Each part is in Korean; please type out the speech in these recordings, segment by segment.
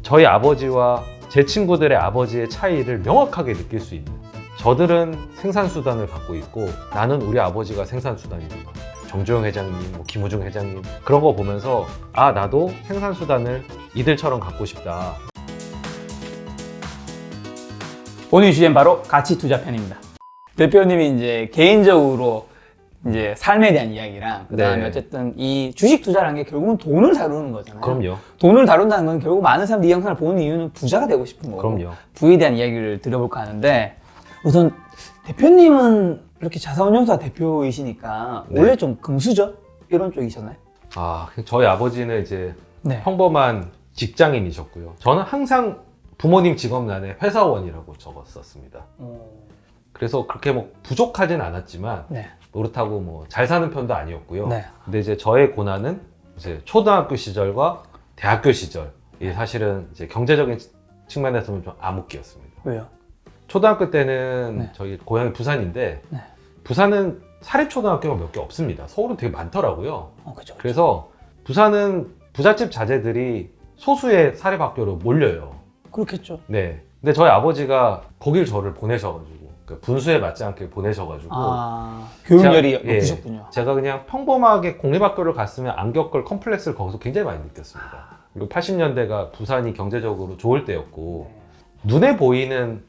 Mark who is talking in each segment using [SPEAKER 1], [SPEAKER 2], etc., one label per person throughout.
[SPEAKER 1] 저희 아버지와 제 친구들의 아버지의 차이를 명확하게 느낄 수 있는, 저들은 생산수단을 갖고 있고 나는 우리 아버지가 생산수단이구나. 정주영 회장님, 김우중 회장님 그런 거 보면서 아, 나도 생산수단을 이들처럼 갖고 싶다.
[SPEAKER 2] 오늘 주제는 바로 가치 투자 편입니다. 대표님이 이제 개인적으로 이제 삶에 대한 이야기랑 그다음에
[SPEAKER 1] 네.
[SPEAKER 2] 어쨌든 이 주식 투자라는 게 결국은 돈을 다루는 거잖아요.
[SPEAKER 1] 그럼요.
[SPEAKER 2] 돈을 다룬다는 건 결국 많은 사람들이 이 영상을 보는 이유는 부자가 되고 싶은 거고.
[SPEAKER 1] 그럼요.
[SPEAKER 2] 부에 대한 이야기를 들어볼까 하는데 우선 대표님은 이렇게 자산운용사 대표이시니까
[SPEAKER 1] 네.
[SPEAKER 2] 원래 좀 금수저 이런 쪽이셨나요?
[SPEAKER 1] 아, 저희 아버지는 이제
[SPEAKER 2] 네.
[SPEAKER 1] 평범한 직장인이셨고요. 저는 항상 부모님 직업란에 회사원이라고 적었었습니다. 그래서 그렇게 뭐 부족하진 않았지만
[SPEAKER 2] 네.
[SPEAKER 1] 그렇다고 뭐 잘 사는 편도 아니었고요.
[SPEAKER 2] 네.
[SPEAKER 1] 근데 이제 저의 고난은 이제 초등학교 시절과 대학교 시절, 이 사실은 이제 경제적인 측면에서는 좀 암흑기였습니다.
[SPEAKER 2] 왜요?
[SPEAKER 1] 초등학교 때는
[SPEAKER 2] 네.
[SPEAKER 1] 저희 고향이 부산인데
[SPEAKER 2] 네.
[SPEAKER 1] 부산은 사립초등학교가 몇 개 없습니다. 서울은 되게 많더라고요.
[SPEAKER 2] 그죠.
[SPEAKER 1] 그래서 부산은 부잣집 자제들이 소수의 사립학교로 몰려요.
[SPEAKER 2] 그렇겠죠.
[SPEAKER 1] 네. 근데 저희 아버지가 거길 저를 보내셔가지고 그 분수에 맞지 않게 보내셔가지고
[SPEAKER 2] 교육열이
[SPEAKER 1] 제가- 예,
[SPEAKER 2] 높으셨군요.
[SPEAKER 1] 제가 그냥 평범하게 공립학교를 갔으면 안 겪을 컴플렉스를 거기서 굉장히 많이 느꼈습니다. 그리고 80년대가 부산이 경제적으로 좋을 때였고 눈에 보이는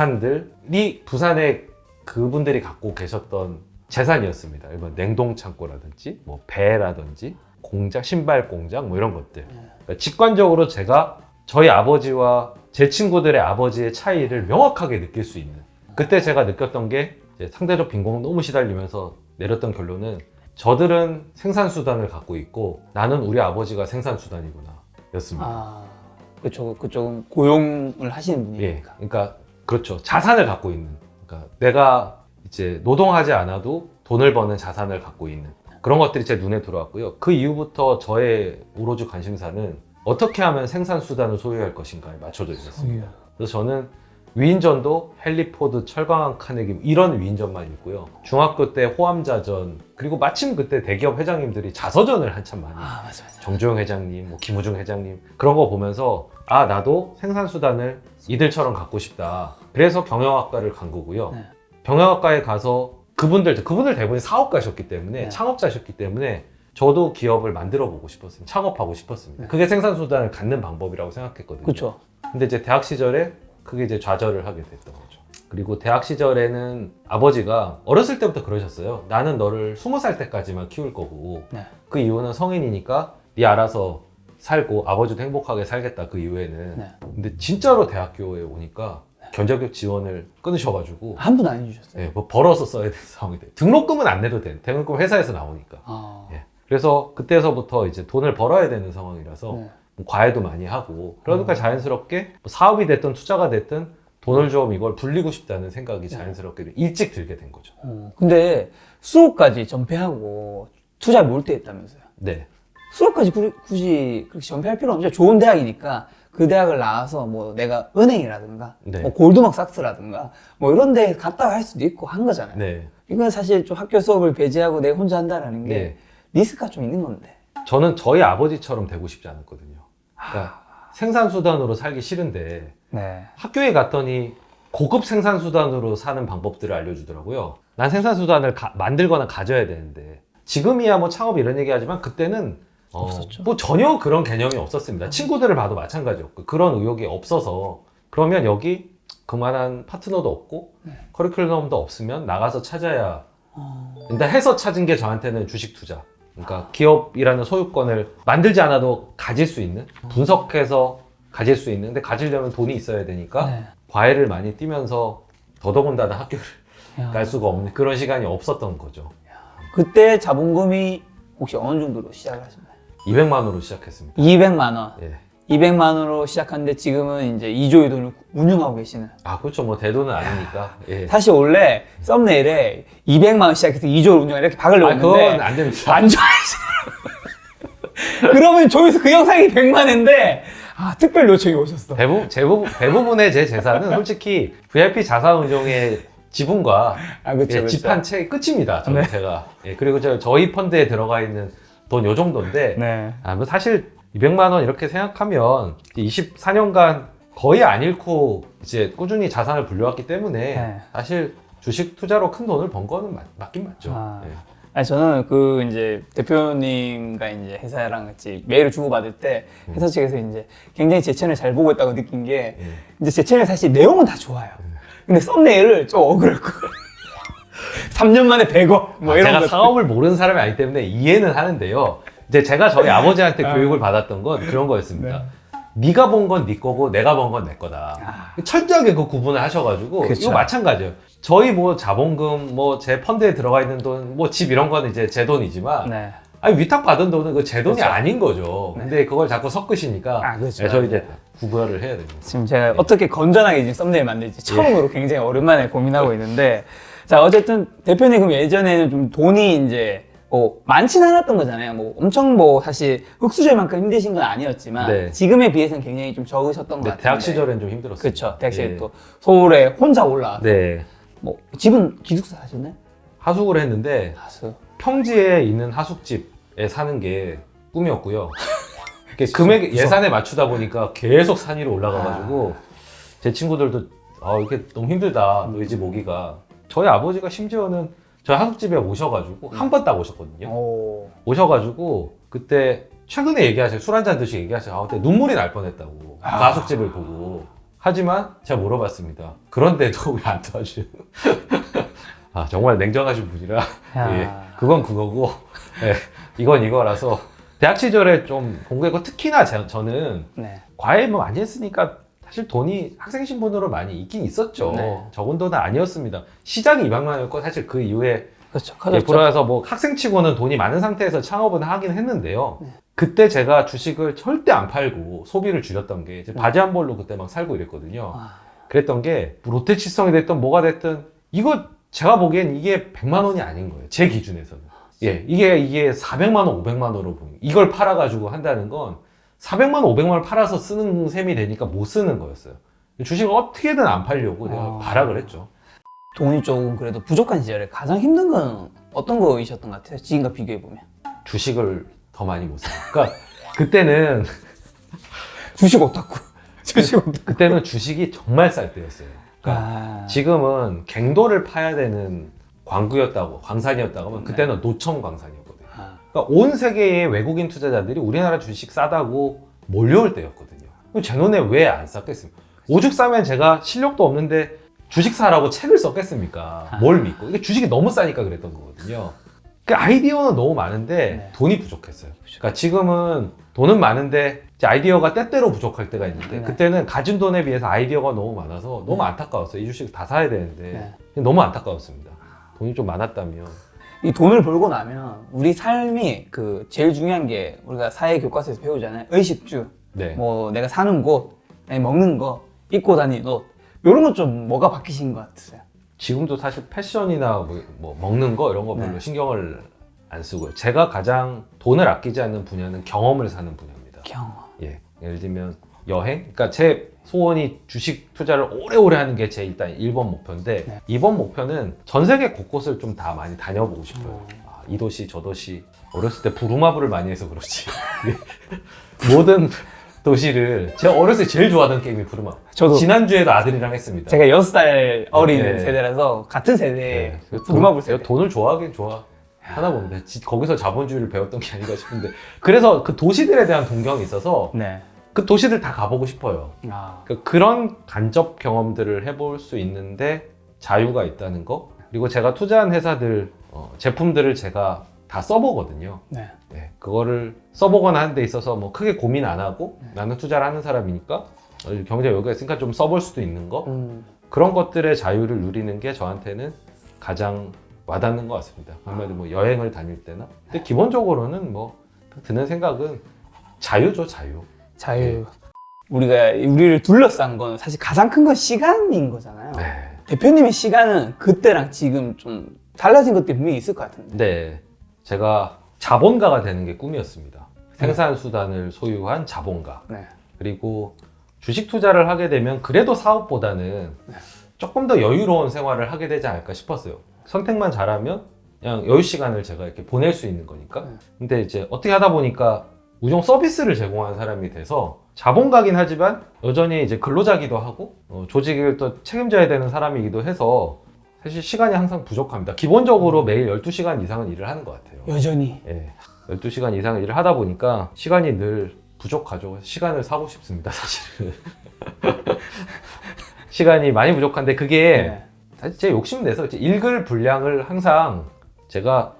[SPEAKER 1] 자산들이 부산에 그분들이 갖고 계셨던 재산이었습니다. 일반 냉동 창고라든지 뭐 배라든지 공장, 신발 공장 뭐 이런 것들. 그러니까 직관적으로 제가 저희 아버지와 제 친구들의 아버지의 차이를 명확하게 느낄 수 있는, 그때 제가 느꼈던 게 이제 상대적 빈곤 너무 시달리면서 내렸던 결론은 저들은 생산수단을 갖고 있고 나는 우리 아버지가 생산수단이구나 였습니다.
[SPEAKER 2] 그쪽은 고용을 하시는
[SPEAKER 1] 예,
[SPEAKER 2] 분이니까.
[SPEAKER 1] 그러니까 그렇죠. 자산을 갖고 있는. 그러니까 내가 이제 노동하지 않아도 돈을 버는 자산을 갖고 있는 그런 것들이 제 눈에 들어왔고요. 그 이후부터 저의 오로지 관심사는 어떻게 하면 생산수단을 소유할 것인가에 맞춰져 있었습니다. 그래서 저는 위인전도 헨리 포드, 철강한 카네기 이런 위인전만 읽고요. 중학교 때 호암자전, 그리고 마침 그때 대기업 회장님들이 자서전을 한참 많이
[SPEAKER 2] 맞아.
[SPEAKER 1] 정주영 회장님, 김우중 회장님 그런 거 보면서 아, 나도 생산수단을 이들처럼 갖고 싶다. 그래서 경영학과를 간 거고요.
[SPEAKER 2] 네.
[SPEAKER 1] 경영학과에 가서 그분들 대부분 사업가셨기 때문에
[SPEAKER 2] 네.
[SPEAKER 1] 창업자셨기 때문에 저도 기업을 만들어 보고 싶었습니다. 창업하고 싶었습니다.
[SPEAKER 2] 네.
[SPEAKER 1] 그게 생산수단을 갖는 방법이라고 생각했거든요.
[SPEAKER 2] 그렇죠.
[SPEAKER 1] 근데 이제 대학 시절에 그게 이제 좌절을 하게 됐던 거죠. 그리고 대학 시절에는 아버지가 어렸을 때부터 그러셨어요. 나는 너를 20살 때까지만 키울 거고
[SPEAKER 2] 네.
[SPEAKER 1] 그 이후는 성인이니까 네 알아서 살고 아버지도 행복하게 살겠다 그 이후에는.
[SPEAKER 2] 네.
[SPEAKER 1] 근데 진짜로 대학교에 오니까 견적역 지원을 끊으셔가지고
[SPEAKER 2] 한 분 안 해주셨어요.
[SPEAKER 1] 뭐 벌어서 써야 되는 상황이 돼요. 등록금은 안 내도 돼. 등록금 회사에서 나오니까. 예. 그래서 그때서부터 이제 돈을 벌어야 되는 상황이라서
[SPEAKER 2] 네.
[SPEAKER 1] 과외도 많이 하고 그러니까 자연스럽게 뭐 사업이 됐든 투자가 됐든 돈을 좀 이걸 불리고 싶다는 생각이 자연스럽게 일찍 들게 된 거죠.
[SPEAKER 2] 근데 수업까지 전폐하고 투자에 몰두했다면서요.
[SPEAKER 1] 네.
[SPEAKER 2] 수업까지 굳이 그렇게 전폐할 필요 없죠. 좋은 대학이니까 그 대학을 나와서 뭐 내가 은행이라든가
[SPEAKER 1] 네.
[SPEAKER 2] 뭐 골드막삭스라든가 뭐 이런 데 갔다가 할 수도 있고 한 거잖아요.
[SPEAKER 1] 네.
[SPEAKER 2] 이건 사실 좀 학교 수업을 배제하고 내가 혼자 한다는 게
[SPEAKER 1] 네.
[SPEAKER 2] 리스크가 좀 있는 건데.
[SPEAKER 1] 저는 저희 아버지처럼 되고 싶지 않았거든요. 그러니까 생산수단으로 살기 싫은데
[SPEAKER 2] 네.
[SPEAKER 1] 학교에 갔더니 고급 생산수단으로 사는 방법들을 알려주더라고요. 난 생산수단을 만들거나 가져야 되는데 지금이야 뭐 창업 이런 얘기 하지만 그때는
[SPEAKER 2] 없었죠.
[SPEAKER 1] 뭐 전혀 그런 개념이 없었습니다. 친구들을 봐도 마찬가지였고 그런 의욕이 없어서 그러면 여기 그만한 파트너도 없고 커리큘럼도 없으면 나가서 찾아야 근데 해서 찾은 게 저한테는 주식 투자. 그러니까 기업이라는 소유권을 만들지 않아도 가질 수 있는, 분석해서 가질 수 있는, 근데 가지려면 돈이 있어야 되니까
[SPEAKER 2] 네.
[SPEAKER 1] 과외를 많이 뛰면서 더더군다나 학교를
[SPEAKER 2] 야.
[SPEAKER 1] 갈 수가 없는 그런 시간이 없었던 거죠.
[SPEAKER 2] 그때 자본금이 혹시 어느 정도로 시작을 하셨나요?
[SPEAKER 1] 200만 원으로 시작했습니다.
[SPEAKER 2] 200만 원.
[SPEAKER 1] 예.
[SPEAKER 2] 200만 원으로 시작하는데 지금은 이제 2조의 돈을 운용하고 계시는.
[SPEAKER 1] 아, 그렇죠. 뭐 대돈은 아니니까. 예.
[SPEAKER 2] 사실 원래 썸네일에 200만 원 시작해서 2조를 운영해 이렇게 박으려고
[SPEAKER 1] 아,
[SPEAKER 2] 했는데
[SPEAKER 1] 그건 안 됩니다.
[SPEAKER 2] 안 좋아하시더라고요. 그러면 조회수 그 영상이 100만인데 특별 요청이 오셨어.
[SPEAKER 1] 대부분의 제 재산은 솔직히 VIP 자산운용의 지분과
[SPEAKER 2] 그쵸.
[SPEAKER 1] 집 한 채 끝입니다. 저는
[SPEAKER 2] 네.
[SPEAKER 1] 제가. 예, 그리고 저희 펀드에 들어가 있는 돈 요 정도인데
[SPEAKER 2] 네.
[SPEAKER 1] 뭐 사실 200만 원 이렇게 생각하면 24년간 거의 안 잃고 이제 꾸준히 자산을 불려왔기 때문에
[SPEAKER 2] 네.
[SPEAKER 1] 사실 주식 투자로 큰 돈을 번 거는 맞긴 맞죠.
[SPEAKER 2] 아.
[SPEAKER 1] 예.
[SPEAKER 2] 아니 저는 그 이제 대표님과 이제 회사랑 같이 메일을 주고받을 때 회사 측에서 이제 굉장히 제 채널 잘 보고 있다고 느낀 게 이제 제 채널 사실 내용은 다 좋아요. 근데 썸네일을 좀 억울할 거예요. 3년 만에 100억 뭐 이런
[SPEAKER 1] 제가
[SPEAKER 2] 거.
[SPEAKER 1] 사업을 모르는 사람이 아니기 때문에 이해는 하는데요. 이제 제가 저희 아버지한테 교육을 받았던 건 그런 거였습니다. 네가 본 건 네 거고 내가 본 건 내 거다. 철저하게 그 구분을 하셔가지고
[SPEAKER 2] 그쵸.
[SPEAKER 1] 이거 마찬가지예요. 저희 뭐 자본금, 뭐 제 펀드에 들어가 있는 돈, 뭐 집 이런 거는 이제 제 돈이지만
[SPEAKER 2] 네.
[SPEAKER 1] 아니 위탁 받은 돈은 그 제 돈이
[SPEAKER 2] 그쵸.
[SPEAKER 1] 아닌 거죠. 근데 그걸 자꾸 섞으시니까
[SPEAKER 2] 그렇죠.
[SPEAKER 1] 저 이제 구별을 해야 됩니다.
[SPEAKER 2] 지금 제가 어떻게 건전하게 지금 썸네일 만들지 처음으로 굉장히 오랜만에 고민하고 있는데 자 어쨌든 대표님 그럼 예전에는 좀 돈이 이제 많지는 않았던 거잖아요. 뭐 엄청 뭐 사실 흑수저만큼 힘드신 건 아니었지만
[SPEAKER 1] 네.
[SPEAKER 2] 지금에 비해서는 굉장히 좀 적으셨던 것
[SPEAKER 1] 근데
[SPEAKER 2] 같아요.
[SPEAKER 1] 대학 시절엔 좀 힘들었어요.
[SPEAKER 2] 그렇죠. 대학 시절에
[SPEAKER 1] 예.
[SPEAKER 2] 또 서울에 혼자 올라와서
[SPEAKER 1] 네.
[SPEAKER 2] 뭐 집은 기숙사 사셨나요?
[SPEAKER 1] 하숙을 했는데
[SPEAKER 2] 하수.
[SPEAKER 1] 평지에 있는 하숙집에 사는 게 꿈이었고요. 이렇게 금액 예산에 맞추다 보니까 계속 산 위로 올라가가지고 제 친구들도 이렇게 너무 힘들다 너희 집 오기가. 저희 아버지가 심지어는 저희 하숙집에 오셔가지고 한 번 딱 오셨거든요. 오셔가지고 그때 최근에 얘기하세요. 술 한잔 드시고 얘기하세요. 그때 눈물이 날 뻔했다고 그 하숙집을 보고. 하지만 제가 물어봤습니다. 그런데도 왜 안 도와줘요? 정말 냉정하신 분이라 예, 그건 그거고 예, 이건 이거라서 대학 시절에 좀 공부했고 특히나 저는
[SPEAKER 2] 네.
[SPEAKER 1] 과외 뭐 많이 했으니까 사실 돈이 학생 신분으로 많이 있긴 있었죠.
[SPEAKER 2] 네.
[SPEAKER 1] 적은 돈은 아니었습니다. 시작이 200만 원이었고 사실 그 이후에
[SPEAKER 2] 그렇죠. 커졌죠.
[SPEAKER 1] 프로에서 뭐 학생치고는 돈이 많은 상태에서 창업은 하긴 했는데요. 그때 제가 주식을 절대 안 팔고 소비를 줄였던 게 이제 바지 한 벌로 그때 막 살고 이랬거든요. 그랬던 게 롯데칠성이 됐든 뭐가 됐든 이거 제가 보기엔 이게 100만 원이 아닌 거예요. 제 기준에서는. 예, 이게 400만 원, 500만 원으로 보는 이걸 팔아가지고 한다는 건 400만 원, 500만 원 팔아서 쓰는 셈이 되니까 못 쓰는 거였어요. 주식을 어떻게든 안 팔려고 내가 발악을 했죠.
[SPEAKER 2] 돈이 조금 그래도 부족한 시절에 가장 힘든 건 어떤 거이셨던 것 같아요? 지금과 비교해보면.
[SPEAKER 1] 주식을 더 많이 못 사요. 그러니까 그때는
[SPEAKER 2] 주식 오타쿠. 주식 오타쿠.
[SPEAKER 1] 그때는 주식이 정말 쌀 때였어요. 그러니까 지금은 갱도를 파야 되는 광산이었다고 하면 그때는 노천 광산이었거든요. 그러니까 온 세계의 외국인 투자자들이 우리나라 주식 싸다고 몰려올 때였거든요. 그럼 제 눈에 왜 안 쌌겠습니까? 오죽 싸면 제가 실력도 없는데 주식 사라고 책을 썼겠습니까? 뭘 믿고. 이게 주식이 너무 싸니까 그랬던 거거든요. 그 아이디어는 너무 많은데 돈이 부족했어요. 그러니까 지금은 돈은 많은데 이제 아이디어가 때때로 부족할 때가 있는데 그때는 가진 돈에 비해서 아이디어가 너무 많아서 너무 안타까웠어요. 이 주식 다 사야 되는데 너무 안타까웠습니다. 돈이 좀 많았다면.
[SPEAKER 2] 이 돈을 벌고 나면 우리 삶이 그 제일 중요한 게 우리가 사회 교과서에서 배우잖아요. 의식주,
[SPEAKER 1] 네.
[SPEAKER 2] 뭐 내가 사는 곳, 먹는 거, 입고 다니는 옷 이런 건 좀 뭐가 바뀌신 것 같으세요?
[SPEAKER 1] 지금도 사실 패션이나 뭐 먹는 거 이런 거 별로 신경을 안 쓰고요. 제가 가장 돈을 아끼지 않는 분야는 경험을 사는 분야입니다.
[SPEAKER 2] 경험.
[SPEAKER 1] 예, 예를 들면 여행. 그러니까 제 소원이 주식 투자를 오래오래 하는 게 제 일단 1번 목표인데 2번 목표는 전 세계 곳곳을 좀 다 많이 다녀보고 싶어요. 이 도시 저 도시. 어렸을 때 부루마블을 많이 해서 그렇지. 모든 도시를 제가 어렸을 때 제일 좋아하던 게임이 부루마블.
[SPEAKER 2] 저도
[SPEAKER 1] 지난주에도 아들이랑 했습니다.
[SPEAKER 2] 제가 6살 어린
[SPEAKER 1] 네.
[SPEAKER 2] 세대라서 같은 세대에
[SPEAKER 1] 네.
[SPEAKER 2] 부루마블 세대.
[SPEAKER 1] 돈을 좋아하긴 하나 봅니다. 거기서 자본주의를 배웠던 게 아닌가 싶은데 그래서 그 도시들에 대한 동경이 있어서
[SPEAKER 2] 네.
[SPEAKER 1] 그 도시들 다 가보고 싶어요. 그런 간접 경험들을 해볼 수 있는데 자유가 있다는 거. 그리고 제가 투자한 회사들 제품들을 제가 다 써보거든요.
[SPEAKER 2] 네.
[SPEAKER 1] 네, 그거를 써보거나 하는 데 있어서 뭐 크게 고민 안 하고 나는 투자를 하는 사람이니까 경제 여기가 있으니까 좀 써볼 수도 있는 거. 그런 것들의 자유를 누리는 게 저한테는 가장 와닿는 것 같습니다. 아무래도 뭐 여행을 다닐 때나. 근데 기본적으로는 뭐 드는 생각은 자유죠, 자유.
[SPEAKER 2] 자유. 우리를 둘러싼 건 사실 가장 큰 건 시간인 거잖아요.
[SPEAKER 1] 네.
[SPEAKER 2] 대표님의 시간은 그때랑 지금 좀 달라진 것들이 분명히 있을 것 같은데.
[SPEAKER 1] 네. 제가 자본가가 되는 게 꿈이었습니다. 생산수단을 소유한 자본가.
[SPEAKER 2] 네.
[SPEAKER 1] 그리고 주식 투자를 하게 되면 그래도 사업보다는 조금 더 여유로운 생활을 하게 되지 않을까 싶었어요. 선택만 잘하면 그냥 여유 시간을 제가 이렇게 보낼 수 있는 거니까. 근데 이제 어떻게 하다 보니까 운용 서비스를 제공하는 사람이 돼서 자본가긴 하지만 여전히 이제 근로자기도 하고 조직을 또 책임져야 되는 사람이기도 해서 사실 시간이 항상 부족합니다. 기본적으로 매일 12시간 이상은 일을 하는 것 같아요.
[SPEAKER 2] 여전히.
[SPEAKER 1] 예, 12시간 이상 일을 하다 보니까 시간이 늘 부족하죠. 시간을 사고 싶습니다, 사실은. 시간이 많이 부족한데 그게
[SPEAKER 2] 네.
[SPEAKER 1] 사실 제 욕심 내서 읽을 분량을 항상 제가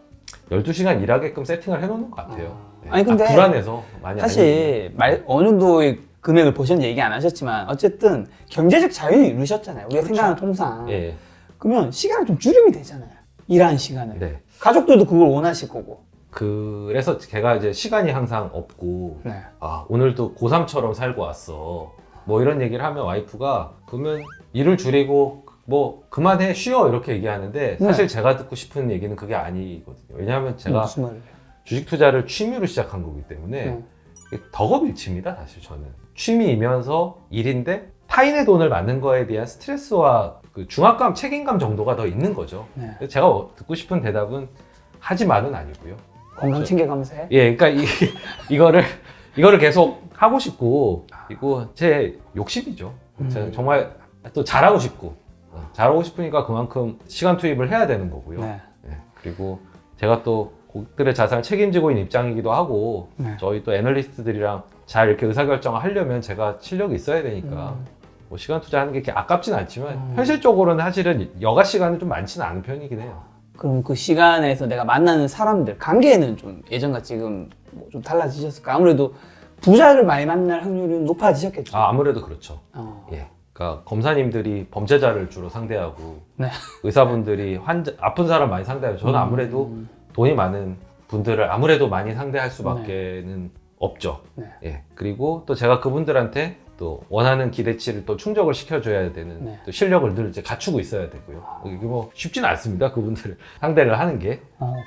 [SPEAKER 1] 12시간 일하게끔 세팅을 해놓는 것 같아요. 네.
[SPEAKER 2] 아니, 근데
[SPEAKER 1] 불안해서 많이
[SPEAKER 2] 사실 어느 정도의 금액을 보셨는지 얘기 안 하셨지만 어쨌든 경제적 자유를 이루셨잖아요. 우리가 생각하는 통상.
[SPEAKER 1] 예,
[SPEAKER 2] 그러면 시간을 좀 줄이면 되잖아요. 일하는 시간을.
[SPEAKER 1] 네.
[SPEAKER 2] 가족들도 그걸 원하실 거고.
[SPEAKER 1] 그래서 제가 이제 시간이 항상 없고
[SPEAKER 2] 네.
[SPEAKER 1] 아 오늘도 고3처럼 살고 왔어 뭐 이런 얘기를 하면 와이프가 그러면 일을 줄이고 뭐 그만해 쉬어 이렇게 얘기하는데 사실 제가 듣고 싶은 얘기는 그게 아니거든요. 왜냐하면 제가
[SPEAKER 2] 무슨 말이에요?
[SPEAKER 1] 주식 투자를 취미로 시작한 거기 때문에 이게 덕업일치입니다. 사실 저는 취미이면서 일인데 타인의 돈을 받는 거에 대한 스트레스와 그 중압감, 책임감 정도가 더 있는 거죠.
[SPEAKER 2] 네.
[SPEAKER 1] 그래서 제가 듣고 싶은 대답은 하지마는 아니고요.
[SPEAKER 2] 건강 챙겨가면서 해?
[SPEAKER 1] 예, 그러니까 이거를 계속 하고 싶고 그리고 제 욕심이죠. 저는 정말 또 잘하고 싶고 잘하고 싶으니까 그만큼 시간 투입을 해야 되는 거고요.
[SPEAKER 2] 네.
[SPEAKER 1] 예, 그리고 제가 또 고객들의 자산을 책임지고 있는 입장이기도 하고
[SPEAKER 2] 네.
[SPEAKER 1] 저희 또 애널리스트들이랑 잘 이렇게 의사결정을 하려면 제가 실력이 있어야 되니까 뭐 시간 투자하는 게 이렇게 아깝진 않지만 현실적으로는 사실은 여가 시간은 좀 많지는 않은 편이긴 해요.
[SPEAKER 2] 그럼 그 시간에서 내가 만나는 사람들 관계는 좀 예전과 지금 뭐좀 달라지셨을까? 아무래도 부자를 많이 만날 확률은 높아지셨겠죠.
[SPEAKER 1] 아무래도 그렇죠.
[SPEAKER 2] 어.
[SPEAKER 1] 예. 그러니까 검사님들이 범죄자를 주로 상대하고
[SPEAKER 2] 네.
[SPEAKER 1] 의사분들이 아픈 사람 많이 상대하고 저는 아무래도 돈이 많은 분들을 아무래도 많이 상대할 수밖에는 없죠.
[SPEAKER 2] 네.
[SPEAKER 1] 예. 그리고 또 제가 그분들한테 또 원하는 기대치를 또 충족을 시켜줘야 되는
[SPEAKER 2] 네.
[SPEAKER 1] 또 실력을 늘 이제 갖추고 있어야 되고요. 이게 뭐 쉽지는 않습니다. 그분들을 상대를 하는 게.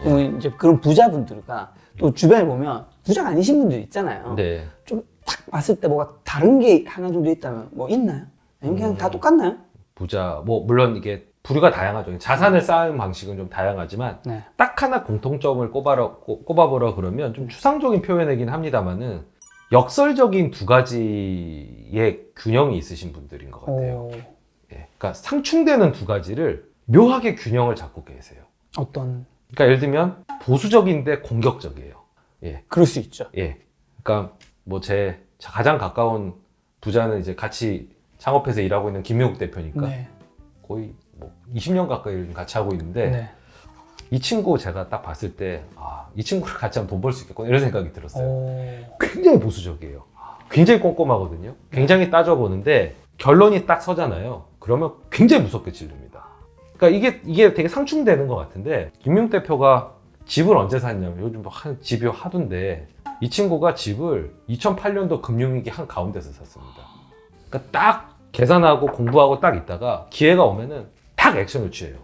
[SPEAKER 2] 그럼 이제 그런 부자분들과 또 주변에 보면 부자가 아니신 분들 있잖아요.
[SPEAKER 1] 네.
[SPEAKER 2] 좀 딱 봤을 때 뭐가 다른 게 하나 정도 있다면 뭐 있나요? 아니면 그냥 다 똑같나요?
[SPEAKER 1] 부자, 뭐 물론 이게 부류가 다양하죠. 자산을 쌓은 방식은 좀 다양하지만
[SPEAKER 2] 네.
[SPEAKER 1] 딱 하나 공통점을 꼽아보라 그러면 좀 추상적인 표현이긴 합니다만은 역설적인 두 가지의 균형이 있으신 분들인 것 같아요. 예, 그러니까 상충되는 두 가지를 묘하게 균형을 잡고 계세요.
[SPEAKER 2] 어떤?
[SPEAKER 1] 그러니까 예를 들면 보수적인데 공격적이에요. 예,
[SPEAKER 2] 그럴 수 있죠.
[SPEAKER 1] 예. 그러니까 뭐 제 가장 가까운 부자는 이제 같이 창업해서 일하고 있는 김명욱 대표니까
[SPEAKER 2] 네.
[SPEAKER 1] 거의 뭐 20년 가까이 같이 하고 있는데
[SPEAKER 2] 네.
[SPEAKER 1] 이 친구 제가 딱 봤을 때 이 친구를 같이 하면 돈 벌 수 있겠구나 이런 생각이 들었어요. 굉장히 보수적이에요. 굉장히 꼼꼼하거든요. 굉장히 따져보는데 결론이 딱 서잖아요. 그러면 굉장히 무섭게 질릅니다. 그러니까 이게 되게 상충되는 것 같은데 김용 대표가 집을 언제 샀냐면 요즘 집이 하던데 이 친구가 집을 2008년도 금융위기 한가운데서 샀습니다. 그러니까 딱 계산하고 공부하고 딱 있다가 기회가 오면은 딱 액션을 취해요.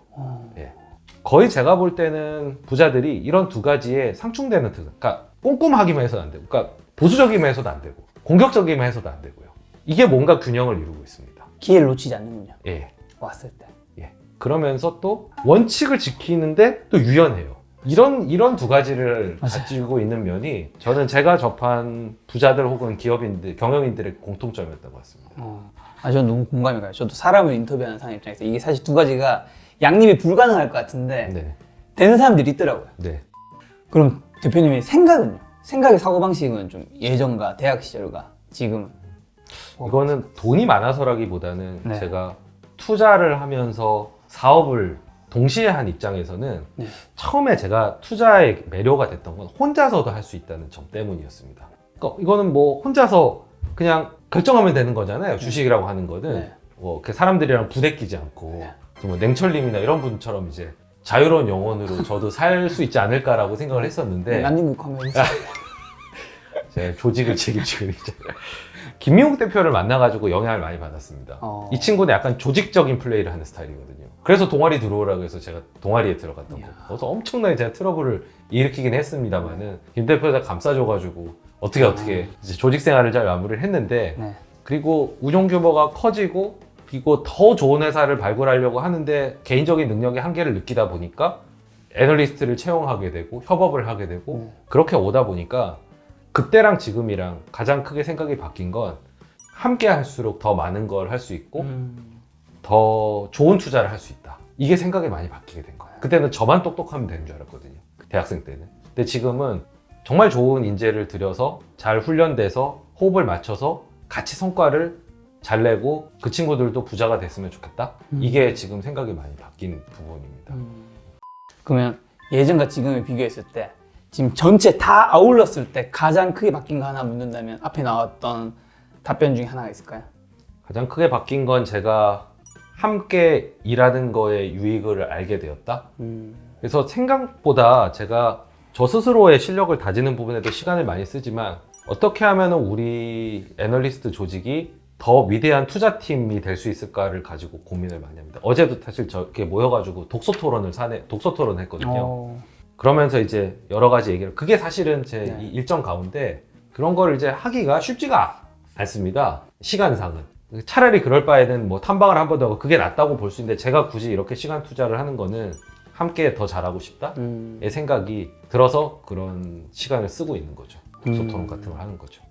[SPEAKER 1] 예. 거의 제가 볼 때는 부자들이 이런 두 가지에 상충되는 특성. 그러니까 꼼꼼하기만 해서도 안 되고, 그러니까 보수적이면 해서도 안 되고, 공격적이면 해서도 안 되고요. 이게 뭔가 균형을 이루고 있습니다.
[SPEAKER 2] 기회를 놓치지 않는군요.
[SPEAKER 1] 예.
[SPEAKER 2] 왔을 때.
[SPEAKER 1] 예. 그러면서 또 원칙을 지키는데 또 유연해요. 이런 두 가지를
[SPEAKER 2] 맞아요.
[SPEAKER 1] 가지고 있는 면이 저는 제가 접한 부자들 혹은 기업인들, 경영인들의 공통점이었던 것 같습니다.
[SPEAKER 2] 저는 너무 공감이 가요. 저도 사람을 인터뷰하는 사람 입장에서 이게 사실 두 가지가 양립이 불가능할 것 같은데
[SPEAKER 1] 네.
[SPEAKER 2] 되는 사람들이 있더라고요.
[SPEAKER 1] 네.
[SPEAKER 2] 그럼 대표님의 생각은요? 생각의 사고방식은 좀 예전과 대학 시절과 지금
[SPEAKER 1] 이거는 돈이 많아서라기보다는
[SPEAKER 2] 네.
[SPEAKER 1] 제가 투자를 하면서 사업을 동시에 한 입장에서는
[SPEAKER 2] 네.
[SPEAKER 1] 처음에 제가 투자의 매료가 됐던 건 혼자서도 할 수 있다는 점 때문이었습니다. 그러니까 이거는 뭐 혼자서 그냥 결정하면 되는 거잖아요. 주식이라고 하는 거는
[SPEAKER 2] 네.
[SPEAKER 1] 뭐 이렇게 사람들이랑 부대끼지 않고 뭐 냉철님이나 이런 분처럼 이제 자유로운 영혼으로 저도 살 수 있지 않을까라고 생각을 했었는데
[SPEAKER 2] 난닝국 하면
[SPEAKER 1] 제가 조직을 책임지고 있잖아요. 김민국 대표를 만나가지고 영향을 많이 받았습니다. 이 친구는 약간 조직적인 플레이를 하는 스타일이거든요. 그래서 동아리 들어오라고 해서 제가 동아리에 들어갔던 거고. 그래서 엄청나게 제가 트러블을 일으키긴 했습니다만은 김 대표가 감싸줘가지고 어떻게 이제 조직 생활을 잘 마무리를 했는데
[SPEAKER 2] 네.
[SPEAKER 1] 그리고 운용 규모가 커지고 그리고 더 좋은 회사를 발굴하려고 하는데 개인적인 능력의 한계를 느끼다 보니까 애널리스트를 채용하게 되고 협업을 하게 되고 그렇게 오다 보니까 그때랑 지금이랑 가장 크게 생각이 바뀐 건 함께 할수록 더 많은 걸 할 수 있고 더 좋은 투자를 할 수 있다. 이게 생각이 많이 바뀌게 된 거예요. 그때는 저만 똑똑하면 되는 줄 알았거든요. 대학생 때는. 근데 지금은 정말 좋은 인재를 들여서 잘 훈련돼서 호흡을 맞춰서 같이 성과를 잘 내고 그 친구들도 부자가 됐으면 좋겠다. 이게 지금 생각이 많이 바뀐 부분입니다.
[SPEAKER 2] 그러면 예전과 지금을 비교했을 때 지금 전체 다 아울렀을 때 가장 크게 바뀐 거 하나 묻는다면 앞에 나왔던 답변 중에 하나가 있을까요?
[SPEAKER 1] 가장 크게 바뀐 건 제가 함께 일하는 거에 유익을 알게 되었다. 그래서 생각보다 제가 저 스스로의 실력을 다지는 부분에도 시간을 많이 쓰지만 어떻게 하면 우리 애널리스트 조직이 더 위대한 투자팀이 될 수 있을까를 가지고 고민을 많이 합니다. 어제도 사실 저렇게 모여가지고 독서 토론을 했거든요. 그러면서 이제 여러 가지 얘기를, 그게 사실은 제
[SPEAKER 2] 네.
[SPEAKER 1] 이 일정 가운데 그런 거를 이제 하기가 쉽지가 않습니다. 시간상은. 차라리 그럴 바에는 뭐 탐방을 한 번 더 하고 그게 낫다고 볼 수 있는데, 제가 굳이 이렇게 시간 투자를 하는 거는 함께 더 잘하고 싶다의 생각이 들어서 그런 시간을 쓰고 있는 거죠. 독서 토론 같은 걸 하는 거죠.